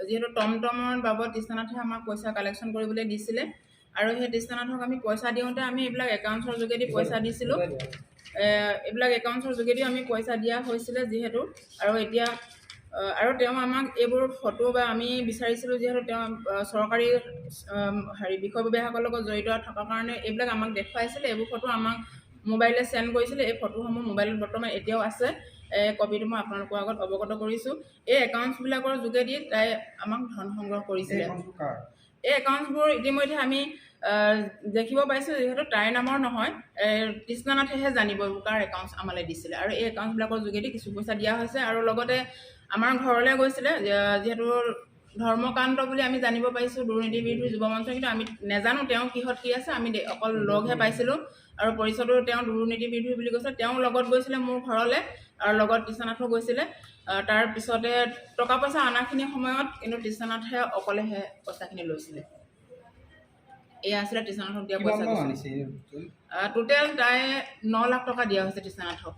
যিহেতু টমটমৰ বাবদ তৃষ্ণানাথে আমাক পইচা কালেকশ্যন কৰিবলৈ দিছিলে আৰু সেই তৃষ্ণানাথক আমি পইচা দিওঁতে আমি এইবিলাক একাউণ্টছৰ যোগেদি পইচা দিছিলোঁ। এইবিলাক একাউণ্টছৰ যোগেদি আমি পইচা দিয়া হৈছিলে যিহেতু আৰু এতিয়া আৰু তেওঁ আমাক এইবোৰ ফটো বা আমি বিচাৰিছিলোঁ যিহেতু তেওঁ চৰকাৰী বিষয়ববীয়াসকলৰ লগত জড়িত থকাৰ কাৰণে এইবিলাক আমাক দেখুৱাইছিলে। এইবোৰ ফটো আমাক মোবাইলে চেণ্ড কৰিছিলে। এই ফটোসমূহ মোবাইলত বৰ্তমান এতিয়াও আছে। কপিটো মই আপোনালোকৰ আগত অৱগত কৰিছোঁ। এই একাউণ্টছবিলাকৰ যোগেদি তাই আমাক ধন সংগ্ৰহ কৰিছিলে। এই একাউণ্টছবোৰ ইতিমধ্যে আমি দেখিব পাইছোঁ যিহেতু তাইৰ নামৰ নহয়, তৃষ্ণানাথেহে জানিব কাৰ একাউণ্টছ আমালৈ দিছিলে আৰু এই একাউণ্টছবিলাকৰ যোগেদি কিছু পইচা দিয়া হৈছে আৰু লগতে আমাৰ ঘৰলৈ গৈছিলে। যিহেতু ধৰ্মকান্ত বুলি আমি জানিব পাৰিছোঁ দুৰ্নীতি বিৰোধী যুৱ মঞ্চ, কিন্তু আমি নাজানো তেওঁ কিহত কি আছে। আমি অকল লগহে পাইছিলোঁ আৰু পৰিচয়টো তেওঁ দুৰ্নীতি বিৰোধী বুলি কৈছে। তেওঁ লগত গৈছিলে মোৰ ঘৰলৈ আৰু লগত তৃষ্ণানাথো গৈছিলে। তাৰপিছতে টকা পইচা অনাখিনি সময়ত কিন্তু তৃষ্ণানাথে অকলেহে পইচাখিনি লৈছিলে। এয়া আছিলে তৃষ্ণানাথক দিয়া পইচা। টোটেল তাই 9 লাখ টকা দিয়া হৈছে তৃষ্ণানাথক।